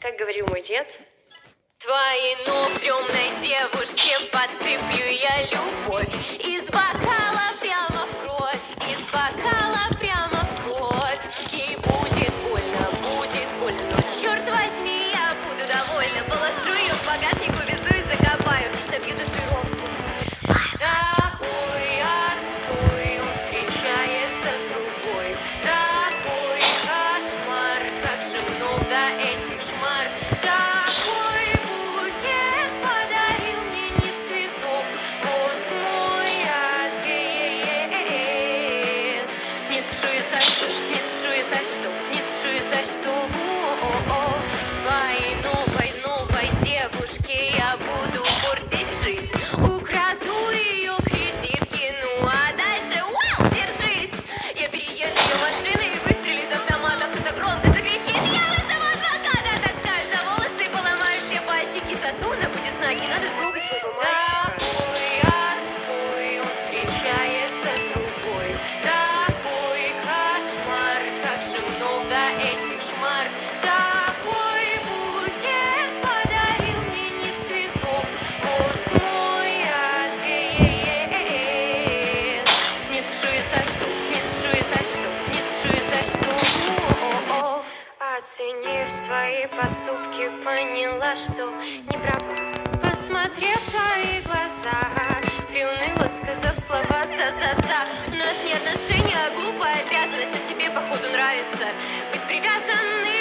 Как говорил мой дед. Твои ног темной девушке подсыплю я любовь. Из бокала прямо в кровь, из бокала прямо в кровь. Ей будет больно, но черт возьми, я буду довольна. Положу ее в багажник, увезу и закопаю. Набью татуировку. Такой отстой, он встречается с другой. Такой кошмар, как же много этих шмар. Такой букет подарил мне не цветов. Вот мой ответ. Не спешу я со счетов, не спешу я со счетов, не спешу я со счетов. Твоей новой девушке я буду портить жизнь. Украду ее кредитки, ну а дальше вау, держись. Я перееду ее машиной и выстрелю из автомата. Кто-то громко закричит: я вызову адвоката. Таскаю за волосы и поломаю все пальчики. Зато она будет знать, не надо трогать своего мальчика. Такой отстой, он встречается с другой. Такой кошмар, как же много этих шмар. Такой букет подарил мне не цветов. Вот мой ответ. Не спешу я со счетов, не спешу я со счетов, не спешу я со счетов. Оценив свои поступки, поняла, что не права. Посмотрев в твои глаза, приуныло, сказав слова «за-за-за». У нас не отношения, а глупая обязанность, но тебе, походу, нравится быть привязанным.